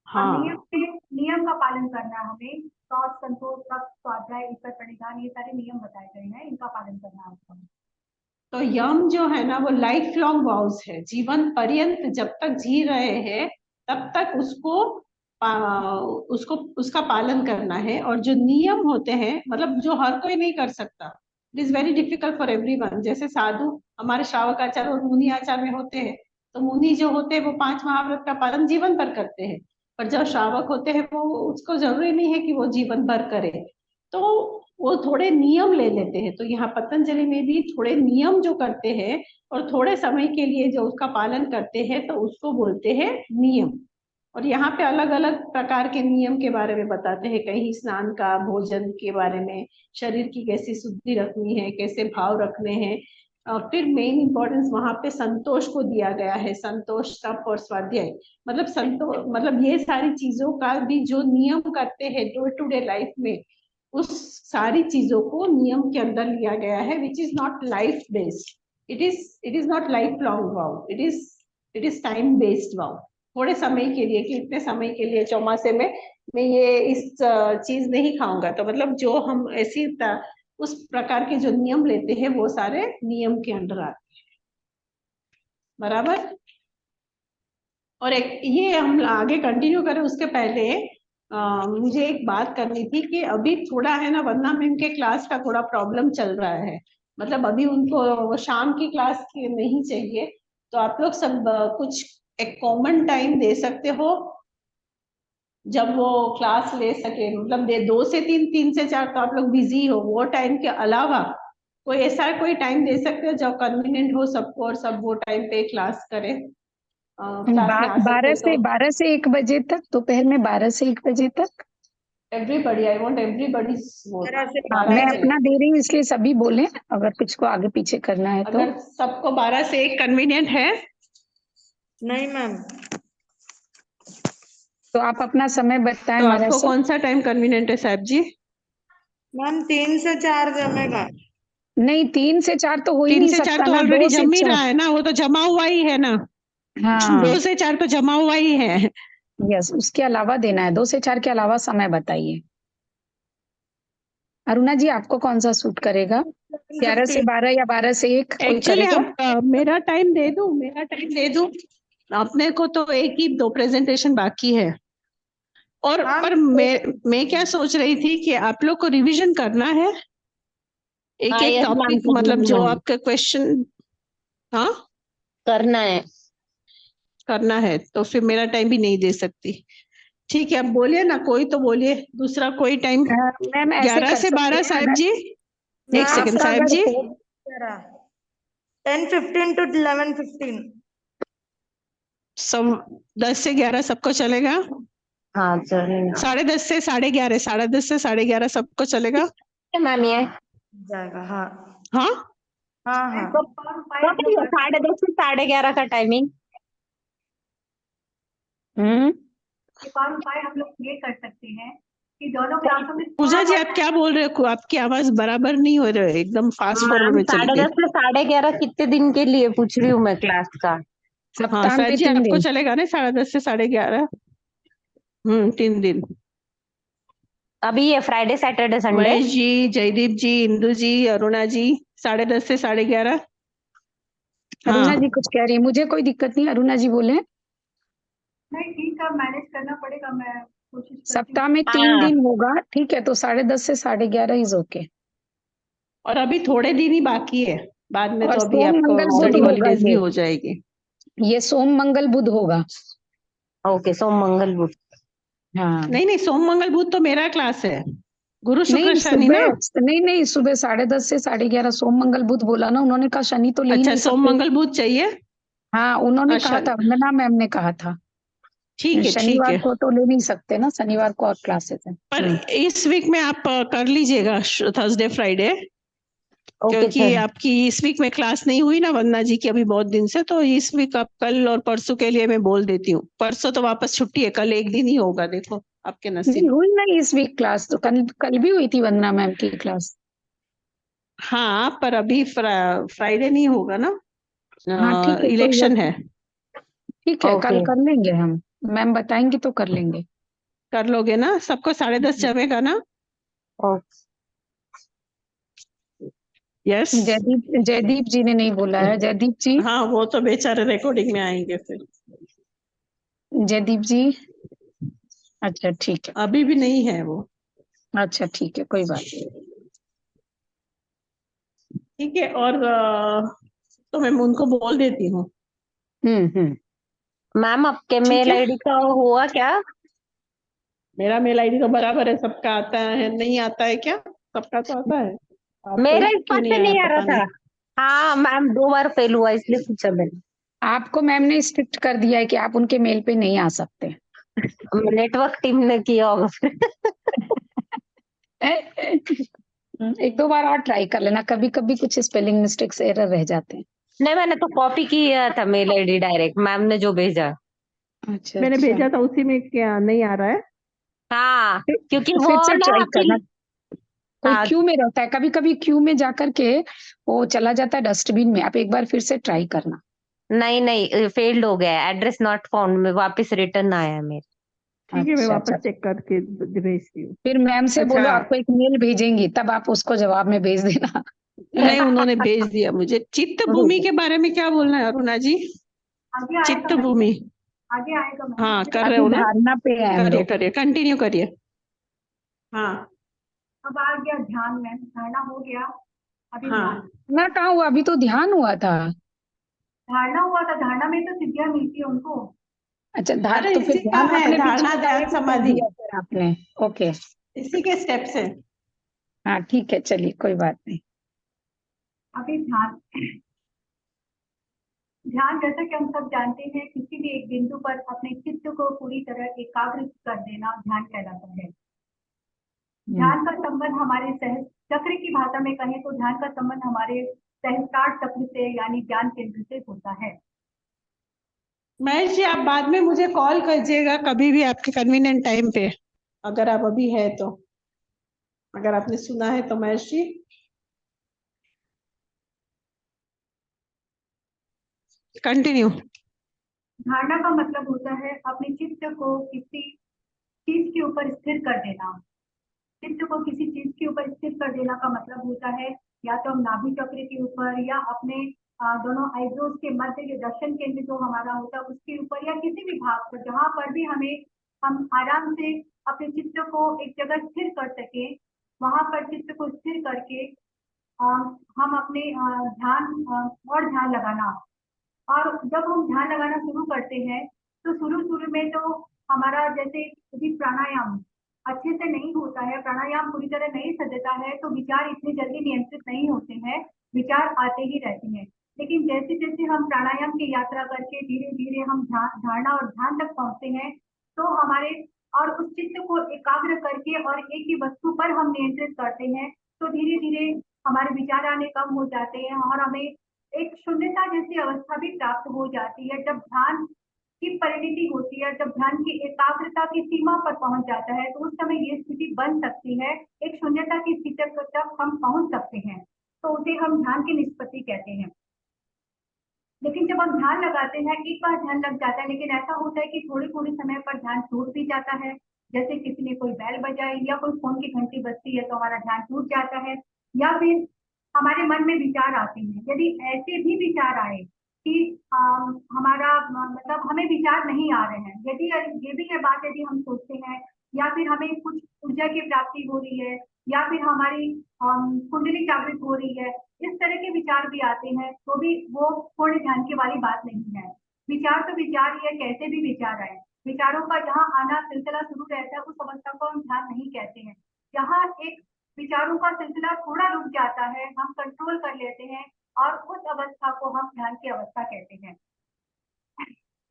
और हाँ, नियम का पालन करना है हमें, शौच, संतोष, तप, स्वाध्याय, ईश्वर प्रणिधान, ये सारे नियम बताए गए हैं, इनका पालन करना है। तो यम जो है ना, वो लाइफ लॉन्ग वाउस है, जीवन पर्यंत जब तक जी रहे हैं तब तक उसको उसका पालन करना है। और जो नियम होते हैं, मतलब जो हर कोई नहीं कर सकता, it is very difficult for everyone. जैसे साधु हमारे श्रावक आचार और मुनि आचार में होते हैं, तो मुनि जो होते हैं वो 5 महाव्रत का पालन जीवन भर करते हैं, पर जो श्रावक होते हैं वो उसको जरूरी नहीं है कि वो जीवन भर करे, तो वो थोड़े नियम ले लेते हैं। तो यहाँ पतंजलि में भी थोड़े नियम जो करते हैं और थोड़े समय के लिए जो उसका पालन करते हैं, तो उसको बोलते हैं नियम। और यहाँ पे अलग अलग प्रकार के नियम के बारे में बताते हैं, कहीं स्नान का, भोजन के बारे में, शरीर की कैसी शुद्धि रखनी है, कैसे भाव रखने हैं। और फिर मेन इंपॉर्टेंस वहां पे संतोष को दिया गया है, संतोष, तप और स्वाध्याय। मतलब संतोष, मतलब ये सारी चीजों का भी जो नियम करते हैं डे टू डे लाइफ में, उस सारी चीजों को नियम के अंदर लिया गया है, which is not life based, it is not life long wow, it is time based wow. थोड़े समय के लिए, कि इतने समय के लिए चौमासे में मैं ये इस चीज नहीं खाऊंगा, तो मतलब जो हम ऐसी उस प्रकार के जो नियम लेते हैं वो सारे नियम के अंदर आते हैं, बराबर। और एक ये हम आगे कंटिन्यू करें उसके पहले मुझे एक बात करनी थी कि अभी थोड़ा है ना, वंदना मैम के क्लास का थोड़ा प्रॉब्लम चल रहा है, मतलब अभी उनको शाम की क्लास नहीं चाहिए, तो आप लोग सब कुछ एक कॉमन टाइम दे सकते हो जब वो क्लास ले सके, मतलब 2 से 3, 3 से 4 तो आप लोग बिजी हो, वो टाइम के अलावा कोई ऐसा कोई टाइम दे सकते हो जो कन्वीनियंट हो सबको, और सब वो टाइम पे क्लास करें, क्लास में आ सकते तो 12 से 1 बजे तक, दोपहर में 12 से 1 बजे तक। Everybody, I want everybody vote. मैं अपना दे रही हूँ इसलिए सभी बोले, अगर कुछ को आगे पीछे करना है तो। अगर सबको 12 से 1 कन्वीनियंट है? नहीं मैम। तो आप अपना समय बताएं। तो आपको कौन सा टाइम कन्वीनियंट है साहब जी? मैम 3 से 4 जमेगा। नहीं, 3 से 4 तो हो ही 3 नहीं से 4 सकता तो ना, ऑलरेडी 2 से जम ही 4। रहा है ना, वो तो जमा हुआ ही है ना। हाँ 2 से 4 तो जमा हुआ ही है। यस, उसके अलावा देना है, 2 से 4 के अलावा समय बताइए। अरुणा जी, आपको कौन सा सूट करेगा? 11 से 12 या 12 से 1 कोई एक्चुअली करेगा? मेरा टाइम दे दूं, अपने को तो एक ही 2 प्रेजेंटेशन बाकी है। और पर मैं क्या सोच रही थी कि आप लोग को रिवीजन करना है एक एक टॉपिक, मतलब जो आपका क्वेश्चन, हाँ करना है, तो फिर मेरा टाइम भी नहीं दे सकती। ठीक है, अब बोलिए ना, कोई तो बोलिए दूसरा कोई टाइम। मैम ऐसे 11 कर से सकते 12 हैं, साहिब जी, एक सेकंड साहिब जी। 10:15 to 11:15। सब 10 से 11 सबको चलेगा? हाँ चलेगा। 10:30 से 11:30, 10:30 से 11:30 सबको चलेगा? मैम ये जाएगा। हाँ हाँ हाँ हाँ। तो 10:30 से 11:30 का टाइमिंग। एक और उपाय हम लोग ये कर सकते हैं कि दोनों क्लासों में पूजा जी, आप क्या बोल रहे हो? आपकी आवाज बराबर नहीं हो रही है, एकदम फास्ट फॉरवर्ड में चली गई। 10:30 से 11:30 कितने दिन के लिए पूछ रही हूँ मैं क्लास का? हाँ सप्ताह सर में जी 3 आपको दिन। चलेगा ना 10:30 से 11:30? 3 दिन। अभी ये Friday Saturday Sunday. Mahesh ji, Jaideep जी, इंदु जी, अरुणा जी, 10:30 से 11:30। अरुणा जी हाँ कुछ कह रही है, मुझे कोई दिक्कत नहीं, अरुणा जी बोले। नहीं ठीक है, मैनेज करना पड़ेगा, मैं कोशिश करती हूँ। सप्ताह में 3 हाँ दिन होगा, ठीक है, तो 10:30 से 11:30 इज ओके। और अभी थोड़े दिन ही बाकी है, बाद में और तो अभी सोम आपको मंगल बुध स्टडी होगा हॉलीडेज भी ये हो जाएगी। ये सोम मंगल बुध होगा। ओके, सोम मंगल बुध। हाँ नहीं नहीं, सोम मंगल बुध तो मेरा क्लास है, गुरु शुक्र नहीं शनि ना। सुबह, नहीं सुबह 10:30 से 11:30 सोम मंगल बुध बोला ना उन्होंने, कहा शनि तो ले ही अच्छा, नहीं सोम सकते। मंगल बुध चाहिए। हाँ उन्होंने कहा अच्छा था, वंदना मैम ने कहा था ठीक है ठीक शनिवार है। को तो ले नहीं सकते ना, शनिवार को और क्लासेस है। पर इस वीक में आप कर लीजिएगा थर्सडे फ्राइडे, ओके क्योंकि सर। आपकी इस वीक में क्लास नहीं हुई ना वंदना जी की अभी बहुत दिन से, तो इस वीक आप कल और परसों के लिए मैं बोल देती हूँ। परसों तो वापस छुट्टी है, कल एक दिन ही होगा, देखो आपके नहीं नसीब। हुई ना इस वीक क्लास, तो कल भी हुई थी वंदना मैम की क्लास। हाँ पर अभी फ्राइडे नहीं होगा ना, हाँ ठीक है, कोई बात इलेक्शन है। नहीं। ठीक है, कल ओके। कर लेंगे हम, मैम बताएंगे तो कर लेंगे। कर लोगे ना? सबको 10:30 जमेगा ना? ओके। यस। जयदीप जी ने नहीं बोला है, जयदीप जी। हाँ वो तो बेचारे रिकॉर्डिंग में आएंगे फिर। जयदीप जी, अच्छा ठीक है। अभी भी नहीं है वो। अच्छा ठीक है, कोई बात नहीं। ठीक है, और तो मैं उनको बोल देती हूँ। मैम आपके ठीक मेल है, आईडी का हुआ क्या? मेरा मेल आईडी तो बराबर है, सबका आता है, नहीं आता है क्या? सबका तो आता है, आपको ही मेरा इस क्यों बार नहीं से आया नहीं आ रहा पता नहीं। था। हाँ मैम, 2 बार फेल हुआ इसलिए पूछा मैंने। आपको मैम ने स्ट्रिक्ट कर दिया है कि आप उनके मेल पे नहीं आ सकते। नेटवर्क टीम ने किया होगा फिर। 1-2 बार और ट्राई कर लेना, कभी कभी कुछ स्पेलिंग मिस्टेक्स एरर रह जाते हैं। नहीं, मैंने तो कॉपी किया था मेल आईडी डायरेक्ट, मैम ने जो भेजा। अच्छा मैंने अच्छा, भेजा था उसी में, क्या नहीं आ रहा है? हाँ, क्योंकि तो वो फिर से ना ट्राई करना, फिर। कोई हाँ। क्यू में रहता है, कभी कभी क्यू में जाकर के वो चला जाता है डस्टबिन में, आप एक बार फिर से ट्राई करना। नहीं नहीं, फेल्ड हो गया, एड्रेस नॉट फाउंड में वापस रिटर्न आया मेरे। ठीक है, मैं अच्छा वापस अच्छा, चेक करके भेजती हूँ। फिर मैम से अच्छा, बोलो आपको एक मेल भेजेंगी, तब आप उसको जवाब में भेज देना। नहीं उन्होंने भेज दिया मुझे। चित्त भूमि के बारे में क्या बोलना है अरुणा जी? आगे आएगा चित्त मैम, भूमि, आगे आएगा मैम, हाँ आगे कर रहे अभी हो ना? धारणा पे है हम करिए लोग। करिए, कंटिन्यू करिए। हाँ अब आ गया ध्यान मैम, धारणा हो गया, अभी ध्यान। हाँ। ना कहाँ हुआ, अभी तो ध्यान हुआ था। धारणा हुआ था, धारणा में तो सिद्धियां मिलती है उनको। अच्छा अरे तो फिर इसी का ध्यान है, अपने धारणा विचार आगे ध्यान भी कर समाधि, दिया फिर आपने। ओके, इसी के स्टेप्स है। हाँ ठीक है, चलिए कोई बात नहीं। अभी ध्यान। ध्यान जैसा कि हम सब जानते हैं, किसी भी एक बिंदु पर अपने चित्त को पूरी तरह एकाग्र कर देना ध्यान कहलाता है। ध्यान का संबंध हमारे सहज चक्र की भाषा में कहें तो ध्यान का संबंध हमारे सहस्त्रार चक्र से यानी ज्ञान केंद्र से होता है। महेश जी आप बाद में मुझे कॉल कीजिएगा कभी भी आपके कन्वीनियंट टाइम पे, अगर आप अभी है तो, अगर आपने सुना है तो महेश जी। कंटिन्यू। धारणा का मतलब होता है अपने चित्त को किसी चीज के ऊपर स्थिर कर देना। चित्त को किसी चीज के ऊपर स्थिर कर देना का मतलब होता है या तो हम नाभि चक्र के ऊपर या अपने दोनों आईब्रोज के मध्य जो दर्शन केंद्र जो हमारा होता है उसके ऊपर या किसी भी भाग पर जहां पर भी हम आराम से अपने चित्त को एक जगह स्थिर कर सके, वहां पर चित्त को स्थिर करके हम अपने और ध्यान लगाना। और जब हम ध्यान लगाना शुरू करते हैं तो शुरू में तो हमारा जैसे यदि प्राणायाम अच्छे से नहीं होता है, प्राणायाम पूरी तरह नहीं सजता है, तो विचार इतनी जल्दी नियंत्रित नहीं होते हैं, विचार आते ही रहते हैं। लेकिन जैसे जैसे हम प्राणायाम की यात्रा करके धीरे धीरे हम धारणा और ध्यान तक पहुंचते हैं, तो हमारे और उस चित्त को एकाग्र करके और एक ही वस्तु पर हम नियंत्रित करते हैं, तो धीरे धीरे हमारे विचार आने कम हो जाते हैं और हमें एक शून्यता जैसी अवस्था भी प्राप्त हो जाती है। जब ध्यान की परिणति होती है, जब ध्यान की एकाग्रता की सीमा पर पहुंच जाता है, तो उस समय ये स्थिति बन सकती है, एक शून्यता की स्थिति तक हम पहुंच सकते हैं, तो उसे हम ध्यान की निष्पत्ति कहते हैं। लेकिन जब हम ध्यान लगाते हैं, एक बार ध्यान लग जाता है, लेकिन ऐसा होता है कि थोड़े थोड़े समय पर ध्यान टूट भी जाता है। जैसे किसी ने कोई बेल बजाई या कोई फोन की घंटी बजती है तो हमारा ध्यान टूट जाता है, या फिर हमारे मन में विचार आते हैं। यदि ऐसे भी विचार आए कि हमारा मतलब हमें विचार नहीं आ रहे हैं, यदि ये भी है बात, यदि हम सोचते हैं या फिर हमें कुछ ऊर्जा की प्राप्ति हो रही है या फिर हमारी कुंडली जागृत हो रही है, इस तरह के विचार भी आते हैं, तो भी वो पूर्ण ध्यान की वाली बात नहीं है। विचार तो विचार ही है, कैसे भी विचार आए। विचारों का जहाँ आना सिलसिला शुरू रहता है, उस अवस्था को हम ध्यान नहीं कहते हैं। जहाँ एक विचारों का सिलसिला थोड़ा रुक जाता है, हम कंट्रोल कर लेते हैं, और उस अवस्था को हम ध्यान की अवस्था कहते हैं।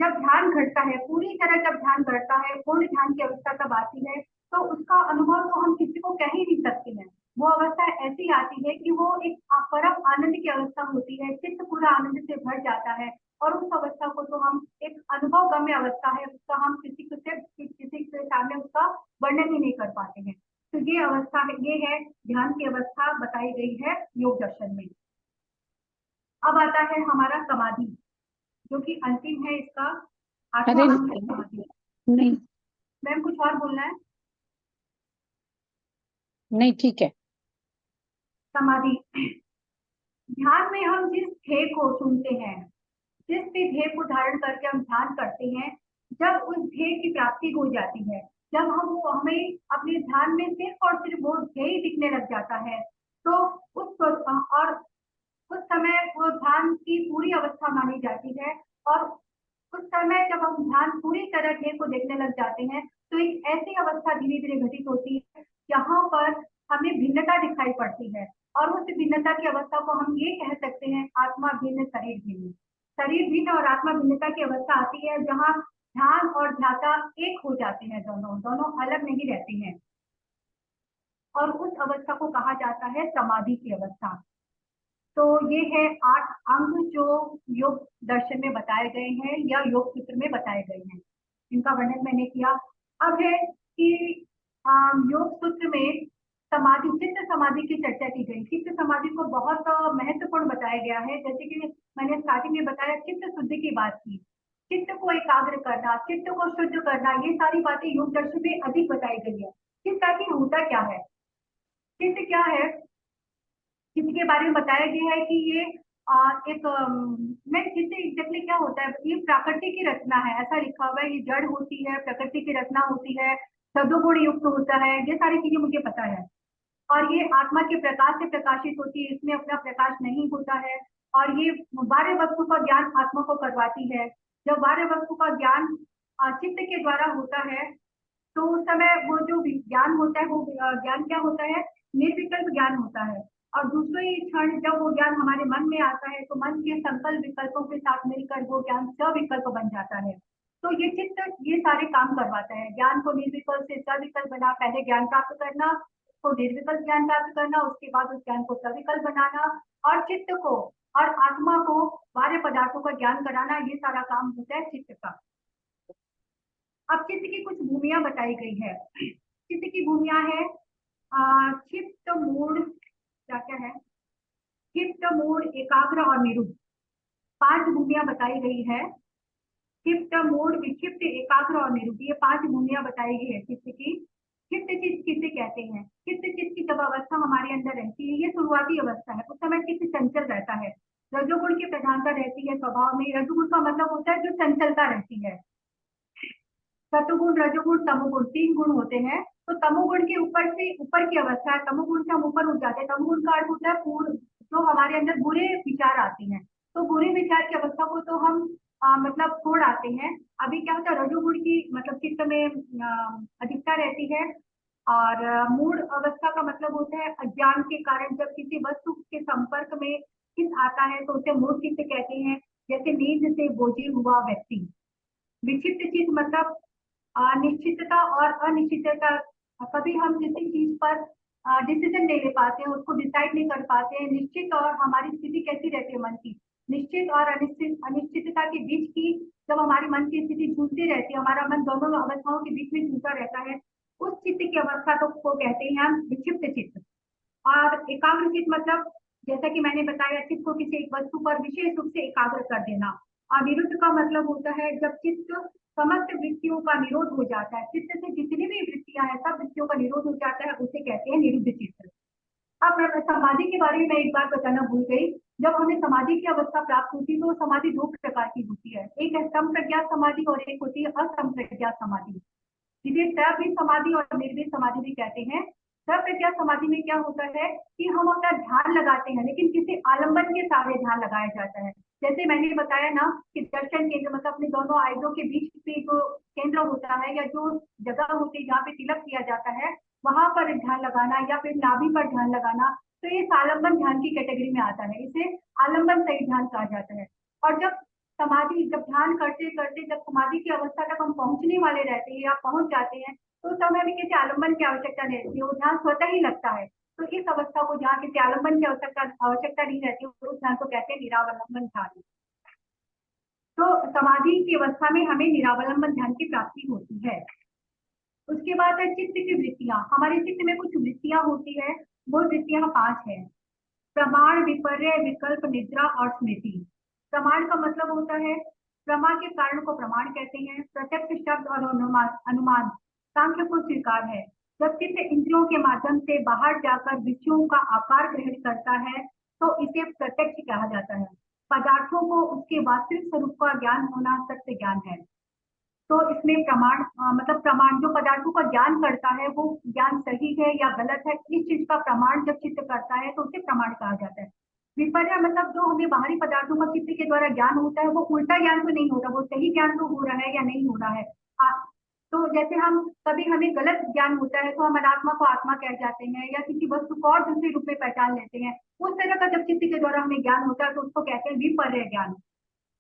जब ध्यान घटता है, पूरी तरह जब ध्यान घटता है, पूर्ण ध्यान की अवस्था तब आती है, तो उसका अनुभव तो हम किसी को कह ही नहीं सकते हैं। वो अवस्था ऐसी आती है कि वो एक परम आनंद की अवस्था होती है, चित्त पूरा आनंद से भर जाता है, और उस अवस्था को तो हम एक अनुभव गम्य अवस्था है, उसका हम किसी के सामने उसका वर्णन ही नहीं कर पाते हैं। तो ये अवस्था है, ये है ध्यान की अवस्था बताई गई है योग दर्शन में। अब आता है हमारा समाधि, जो कि अंतिम है इसका, अरे आठवां अंग है समाधि। नहीं मैम कुछ और बोलना है? नहीं, ठीक है। समाधि, ध्यान में हम जिस ध्येय को चुनते हैं, जिस भी ध्येय को धारण करके हम ध्यान करते हैं, जब उस ध्येय की प्राप्ति हो जाती है, जब हमें अपने ध्यान में सिर्फ और सिर्फ वो ध्येय दिखने लग जाता है, तो और उस समय वो ध्यान की पूरी अवस्था मानी जाती है। और उस समय जब हम ध्यान पूरी तरह ध्येय को देखने लग जाते हैं, तो एक ऐसी अवस्था धीरे धीरे घटित होती है जहाँ पर हमें भिन्नता दिखाई पड़ती है, और उस भिन्नता की अवस्था को हम ये कह सकते हैं, आत्मा भिन्न शरीर भिन्न। शरीर भिन्न और आत्मा भिन्नता की अवस्था आती है, जहाँ ध्यान और ध्याता एक हो जाते हैं, दोनों अलग नहीं रहते हैं, और उस अवस्था को कहा जाता है समाधि की अवस्था। तो ये है 8 अंग जो योग दर्शन में बताए गए हैं या योग सूत्र में बताए गए हैं, इनका वर्णन मैंने किया। अब है कि योग सूत्र में समाधि, चित्त समाधि की चर्चा की गई। चित्त समाधि को बहुत महत्वपूर्ण बताया गया है। जैसे कि मैंने स्टार्टिंग में बताया, चित्त शुद्धि की बात की, चित्त को एकाग्र करना, चित्त को शुद्ध करना, ये सारी बातें योग दर्शन में अधिक बताई गई है। चित्त आखिर होता क्या है, चित्त क्या है, चित्त के बारे में बताया गया है कि ये एक मैं चित्त एग्जैक्टली क्या होता है, ये प्रकृति की रचना है, ऐसा लिखा हुआ है। ये जड़ होती है, प्रकृति की रचना होती है, सदोगुण युक्त होता है, ये सारी चीजें मुझे पता है। और ये आत्मा के प्रकाश से प्रकाशित होती है, इसमें अपना प्रकाश नहीं होता है, और ये बाह्य वस्तु का ज्ञान आत्मा को करवाती है। जब बाह्य वस्तु का ज्ञान चित्त के द्वारा होता है, तो उस समय वो जो ज्ञान होता है, वो ज्ञान क्या होता है, निर्विकल्प ज्ञान होता है। और दूसरे ही क्षण जब वो ज्ञान हमारे मन में आता है, तो मन के संकल्प विकल्पों के साथ मिलकर वो ज्ञान सविकल्प बन जाता है। तो ये चित्त ये सारे काम करवाता है, ज्ञान को निर्विकल्प से सविकल्प बना, पहले ज्ञान प्राप्त करना, उसको निर्विकल्प ज्ञान प्राप्त करना, उसके बाद उस ज्ञान को सविकल्प बनाना, और चित्त को और आत्मा को बाह्य पदार्थों का ज्ञान कराना, ये सारा काम होता है चित्त का। अब चित्त की कुछ भूमियां बताई गई है। चित्त की भूमियां है चित्त, मूड, क्या क्या है, चित्त, मूड, एकाग्र और निरुद्ध, 5 भूमियां बताई गई है। चित्त, मूड, विक्षिप्त, एकाग्र और निरुद्ध, ये 5 भूमियां बताई गई है चित्त की। चित्त चित्त किसे कहते हैं? चित्त चित्त की जब अवस्था हमारे अंदर रहती है, ये शुरुआती अवस्था है, उस समय चित्त चंचल रहता है, रजोगुण की प्रधानता रहती है स्वभाव में। रजोगुण का मतलब होता है जो चंचलता रहती है। सतुगुण, रजोगुण, तमोगुण, 3 गुण होते हैं। तो तमोगुण के ऊपर से ऊपर की अवस्था है, तमोगुण से हम ऊपर उठ जाते हैं। तमोगुण का अर्थ होता है पूर्ण, जो हमारे अंदर बुरे विचार आते हैं, तो बुरे विचार की अवस्था को तो हम मतलब छोड़ आते हैं। अभी क्या होता है, रजोगुण की मतलब चित्त में अधिकता रहती है, और मूढ़ अवस्था का मतलब होता है अज्ञान के कारण जब किसी वस्तु के संपर्क में चित्त आता है, तो उसे मूढ़ चित्त कहते हैं। जैसे नींद से बोझी हुआ व्यक्ति। विक्षिप्त चित्त मतलब निश्चितता और अनिश्चितता, कभी हम किसी चीज पर डिसीजन नहीं ले पाते हैं, उसको डिसाइड नहीं कर पाते हैं। निश्चित और हमारी स्थिति कैसी रहती है मन की, निश्चित और अनिश्चितता के बीच की जब हमारी मन की स्थिति झूलती रहती है, हमारा मन दोनों अवस्थाओं के बीच में झूलता रहता है, उस चित्त की अवस्था को कहते हैं हम विक्षिप्त चित्त। और एकाग्र चित्त मतलब जैसा कि मैंने बताया, चित्त को किसी एक वस्तु पर विशेष रूप से एकाग्र कर देना। अनिरुद्ध का मतलब होता है जब चित्त समस्त वृत्तियों का निरोध हो जाता है, चित्त से जितनी भी वृत्तियां हैं सब वृत्तियों का निरोध हो जाता है, उसे कहते हैं निरुद्ध चित्त। अब समाधि के बारे में मैं एक बात बताना भूल गई। जब हमें समाधि की अवस्था प्राप्त होती है तो समाधि दो प्रकार की होती है, एक है संप्रज्ञात समाधि और एक होती है असंप्रज्ञात समाधि, जिसे सभी समाधि और निर्विष समाधि भी कहते हैं। सप्रज्ञात समाधि में क्या होता है कि हम अपना ध्यान लगाते हैं, लेकिन किसी आलंबन के सहारे ध्यान लगाया जाता है। जैसे मैंने बताया ना कि दर्शन केंद्र मतलब अपने दोनों आयुधों के बीच में जो केंद्र होता है या जो जगह होती है जहाँ पे तिलक किया जाता है, वहां पर ध्यान लगाना या फिर नाभि पर ध्यान लगाना, तो ये आलंबन ध्यान की कैटेगरी में आता है, इसे आलंबन सही ध्यान कहा जाता है। और जब ध्यान करते करते जब समाधि की अवस्था तक हम पहुंचने वाले रहते हैं या पहुंच जाते हैं, तो उस समय हमें किसी आलंबन की आवश्यकता नहीं रहती है, वो ध्यान स्वतः ही लगता है। तो इस अवस्था को जहाँ किसी आलंबन की आवश्यकता नहीं रहती, उस ध्यान को कहते हैं निरावलंबन ध्यान। तो समाधि की अवस्था में हमें निरावलंबन ध्यान की प्राप्ति होती है। उसके बाद है चित्त की वृत्तियां। हमारे चित्त में कुछ वृत्तियां होती है, वो वृत्तियां 5 है: प्रमाण, विपर्य, विकल्प, निद्रा और स्मृति। प्रमाण का मतलब होता है, प्रमा के कारण को प्रमाण कहते हैं। प्रत्यक्ष शब्द और अनुमान सांख्य को स्वीकार है। जब चित्त इंद्रियों के माध्यम से बाहर जाकर विषयों का आकार ग्रहण करता है तो इसे प्रत्यक्ष कहा जाता है। पदार्थों को उसके वास्तविक स्वरूप का ज्ञान होना सत्य ज्ञान है। तो इसमें प्रमाण मतलब प्रमाण जो पदार्थों का ज्ञान करता है वो ज्ञान सही है या गलत है, इस चीज का प्रमाण जब चित्त करता है तो उसे प्रमाण कहा जाता है। विपर्य मतलब जो हमें बाहरी पदार्थों का चित्त के द्वारा ज्ञान होता है वो उल्टा ज्ञान तो नहीं होता, वो सही ज्ञान तो हो रहा है या नहीं हो रहा है। तो जैसे हम कभी हमें गलत ज्ञान होता है तो हम अनात्मा को आत्मा कह जाते हैं या किसी वस्तु को और दूसरे रूप में पहचान लेते हैं। उस तरह का जब चित्त के द्वारा हमें ज्ञान होता है तो उसको कहते हैं विपर्य ज्ञान।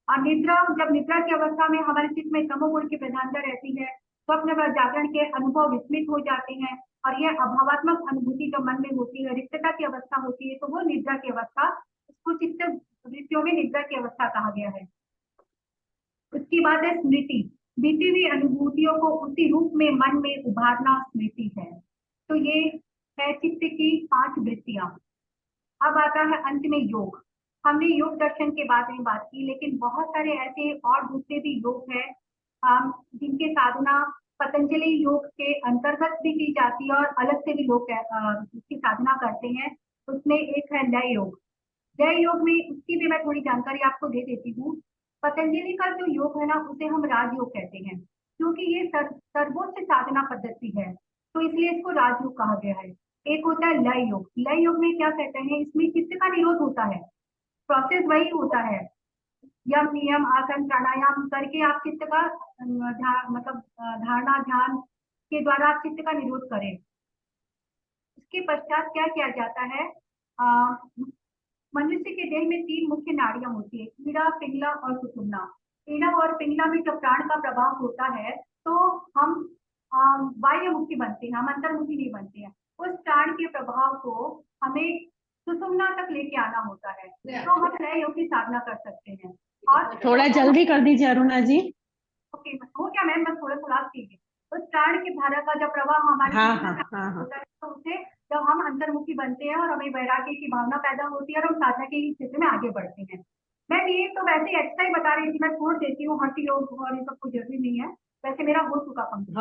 और निद्रा, जब निद्रा की अवस्था में हमारे चित्त में तमोगुण की प्रधानता रहती है, स्वप्न व जागरण के अनुभव विस्मित हो जाते हैं और यह अभावात्मक अनुभूति जो मन में होती है, रिक्तता की अवस्था होती है, तो वो निद्रा की अवस्था, उसको चित्त वृत्तियों में निद्रा की अवस्था कहा गया है। उसकी बात है स्मृति। बीती हुई अनुभूतियों को उसी रूप में मन में उभारना स्मृति है। तो ये है चित्त की 5 वृत्तियां। अब आता है अंत में योग। हमने योग दर्शन के बारे में बात की, लेकिन बहुत सारे ऐसे और दूसरे भी योग है जिनके साधना पतंजलि योग के अंतर्गत भी की जाती है और अलग से भी लोग इसकी साधना करते हैं। उसमें एक है लय योग। लय योग में उसकी भी मैं थोड़ी जानकारी आपको दे देती हूँ। पतंजलि का जो योग है ना, उसे हम राजयोग कहते हैं, क्योंकि ये सर्वोच्च साधना पद्धति है, तो इसलिए इसको राजयोग कहा गया है। एक होता है लय योग। लय योग में क्या कहते हैं, इसमें चित्त का निरोध होता है, प्रोसेस वही होता है। यम नियम आसन प्राणायाम करके आप चित्त का मतलब धारणा ध्यान के द्वारा आप चित्त का निरोध करें। उसके पश्चात क्या किया जाता है, मनुष्य के देह में 3 मुख्य नाड़ियां होती है, ईड़ा, पिंगला और सुषुम्ना। ईड़ा और पिंगला में जब प्राण का प्रभाव होता है तो हम बाह्यमुखी बनते हैं, हम अंतर्मुखी नहीं बनते हैं। उस प्राण के प्रभाव को हमें सुषुम्ना तक लेके आना होता है, तो हम लय योग की साधना कर सकते हैं। और थोड़ा जल्दी कर दीजिए अरुणा जी। ओके, हो क्या मैम, बस थोड़ा सा कीजिए। उस प्राण की धारा का जब प्रवाह हमारे होता है तो उसे जब हम अंतर्मुखी बनते हैं और हमें वैराग्य की भावना पैदा होती है और हम साधना के क्षेत्र में आगे बढ़ते हैं। मैं ये तो वैसे एक्स्ट्रा ही बता रही थी, मैं छोड़ देती हूँ, हठ योग और ये सब कुछ जरूरी नहीं है, वैसे मेरा हो चुका कंप्लीट।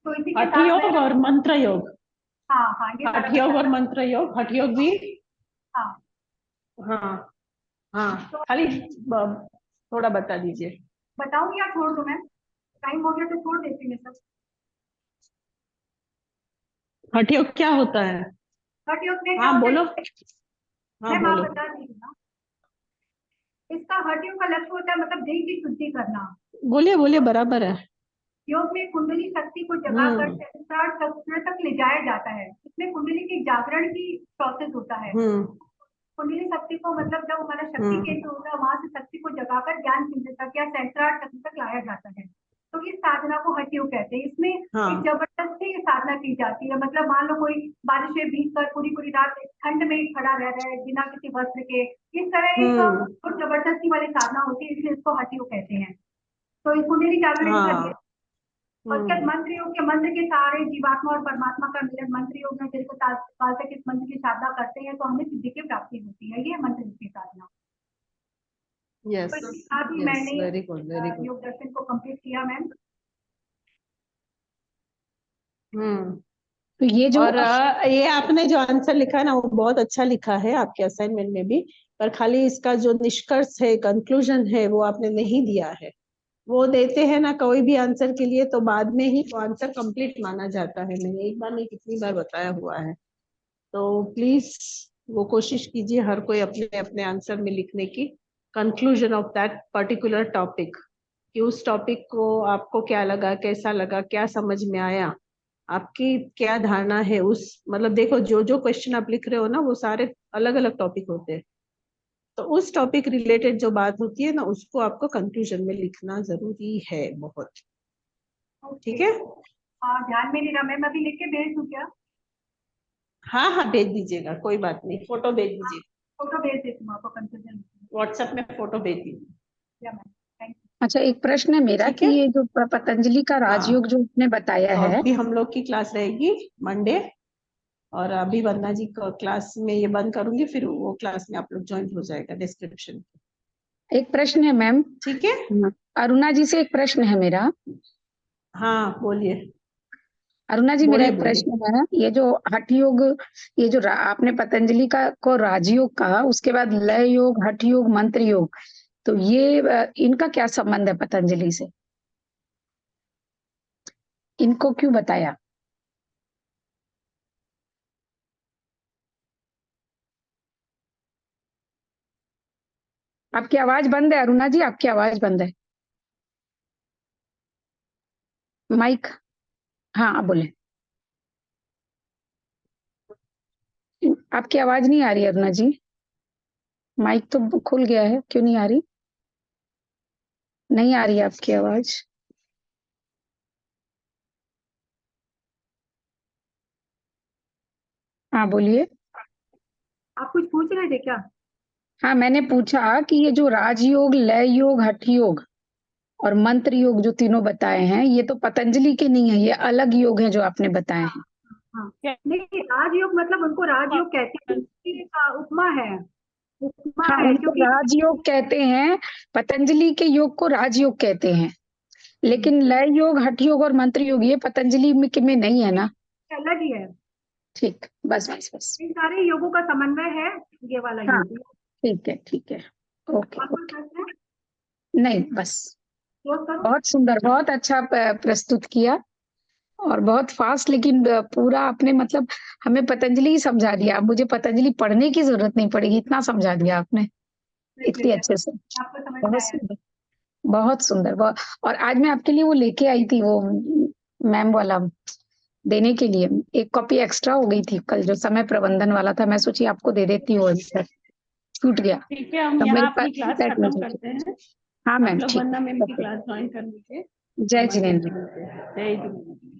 तो इसी के हठ योग और मंत्र योग। हाँ ये हठ योग और मंत्र योग। हठ योग भी हाँ खाली थोड़ा बता दीजिए। बताऊं या छोड़ दूं मैम, टाइम हो गया तो छोड़ देती हूँ सब। हठ योग क्या होता है? हठ योग में हाँ बोलो। मैं बात बता रही हूँ ना। इसका हठ योग का लक्ष्य होता है मतलब देह की शुद्धि करना। बोलिए बोलिए, बराबर है। योग में कुंडली शक्ति को जगाकर सहस्त्रार चक्र तक ले जाया जाता है। इसमें कुंडली के जागरण की प्रोसेस होता है। कुंडली शक्ति को मतलब जब हमारा शक्ति केंद्र होता है वहां से शक्ति को जगाकर ज्ञान केंद्र तक या सहस्त्रार चक्र तक लाया जाता है, तो इस साधना को हठ योग कहते हैं। इसमें एक जबरदस्ती साधना की जाती है, मतलब मान लो कोई बारिश में भीग कर पूरी रात ठंड में खड़ा रह रहा है बिना किसी वस्त्र के, इस तरह एक जबरदस्ती वाली साधना होती है, इसलिए इसको हठ योग कहते हैं। तो इस कुंडली जागरण और क्या मंत्र योग के मंत्र के सारे जीवात्मा और परमात्मा का मिलन मंत्र योग में जिनको काल तक इस मंत्र की साधना करते हैं तो हमें सिद्धि की प्राप्ति होती है, ये मंत्र की साधना। यस तो इसके साथ ही यस, मैंने वेरी गुड वेरी गुड। योग दर्शन को कंप्लीट किया मैम। तो ये जो और ये आपने जो आंसर लिखा है ना वो बहुत अच्छा लिखा है आपके असाइनमेंट में भी, पर खाली इसका जो निष्कर्ष है, कंक्लूजन है, वो आपने नहीं दिया है। वो देते हैं ना कोई भी आंसर के लिए तो बाद में ही वो आंसर कंप्लीट माना जाता है। मैंने एक बार नहीं कितनी बार बताया हुआ है। तो प्लीज वो कोशिश कीजिए हर कोई अपने अपने आंसर में लिखने की, conclusion of that particular topic, कि उस टॉपिक को आपको क्या लगा, कैसा लगा, क्या समझ में आया, आपकी क्या धारणा है उस, मतलब देखो जो जो क्वेश्चन आप लिख रहे हो ना वो सारे अलग अलग टॉपिक होते हैं, तो उस टॉपिक रिलेटेड जो बात होती है ना उसको आपको कंक्लूजन में लिखना जरूरी है बहुत। ठीक है, ध्यान में नहीं रहा मैम, अभी लिख के भेज दूं क्या? हाँ हाँ भेज दीजिएगा, कोई बात नहीं, फोटो भेज दीजिए, फोटो भेज देती हूँ आपको, कंफ्यूजन। व्हाट्सएप में फोटो भेज दीजिए। या मैम, थैंक यू। अच्छा, एक प्रश्न है मेरा ठीक कि है, ये जो पतंजलि का राजयोग जो आपने बताया तो है, अभी हम लोग की क्लास रहेगी मंडे, और अभी वंदना जी को क्लास में ये बंद करूंगी, फिर वो क्लास में आप लोग ज्वाइन हो जाएगा डिस्क्रिप्शन। एक प्रश्न है मैम। ठीक है, अरुणा जी से एक प्रश्न है मेरा। हाँ बोलिए। अरुणा जी, मेरा बोलिए एक बोलिए। प्रश्न है, ये जो हठ योग, ये जो आपने पतंजलि का को राजयोग कहा, उसके बाद लय योग, हठ योग, मंत्र योग, तो ये इनका क्या संबंध है पतंजलि से? इनको क्यों बताया? आपकी आवाज बंद है अरुणा जी, आपकी आवाज बंद है। माइक, हाँ आप बोले। आपकी आवाज नहीं आ रही अरुणा जी, माइक तो खुल गया है, क्यों नहीं आ रही? नहीं आ रही आपकी आवाज। हाँ बोलिए। आप कुछ पूछ रहे थे क्या? हाँ, मैंने पूछा कि ये जो राजयोग, लय योग, हठ योग और मंत्र योग जो तीनों बताए हैं, ये तो पतंजलि के नहीं है, ये अलग योग है जो आपने बताए हैं। हाँ, नहीं राजयोग मतलब उनको राजयोग कहते हैं, उपमा है, उपमा हाँ, है उनको क्योंकि राजयोग कहते हैं, पतंजलि के योग को राजयोग कहते हैं, लेकिन लय योग, हठ योग और मंत्र योग ये पतंजलि में नहीं है ना। अलग ही है। ठीक, बस बस बस। इन सारे योगों का समन्वय है ये वाला हाँ, योग। ठीक है ठीक है, ओके आपको ओके। प्रश्न है? नहीं बस, क्लोज करो। बहुत सुंदर, बहुत अच्छा प्रस्तुत किया, और बहुत फास्ट, लेकिन पूरा आपने मतलब हमें पतंजलि ही समझा दिया। अब मुझे पतंजलि पढ़ने की जरूरत नहीं पड़ेगी, इतना समझा दिया आपने इतनी अच्छे से। आपको समझ में बहुत आया? सुंदर, बहुत सुंदर, बहुत। और आज मैं आपके लिए वो लेके आई थी, वो मैम वाला देने के लिए, एक कॉपी एक्स्ट्रा हो गई थी कल, जो समय प्रबंधन वाला था, मैं सोची आपको दे देती हूँ, छूट गया। ठीक है, हम तो यहाँ मेरे अपनी क्लास पास खत्म करते हैं। हाँ आप मैम, लोग ठीक वंदना मैम की है, क्लास ज्वाइन कर लीजिए। जय हम आगे जिनेन्द्र। बढ़ते हैं। जय जिनेन्द्र।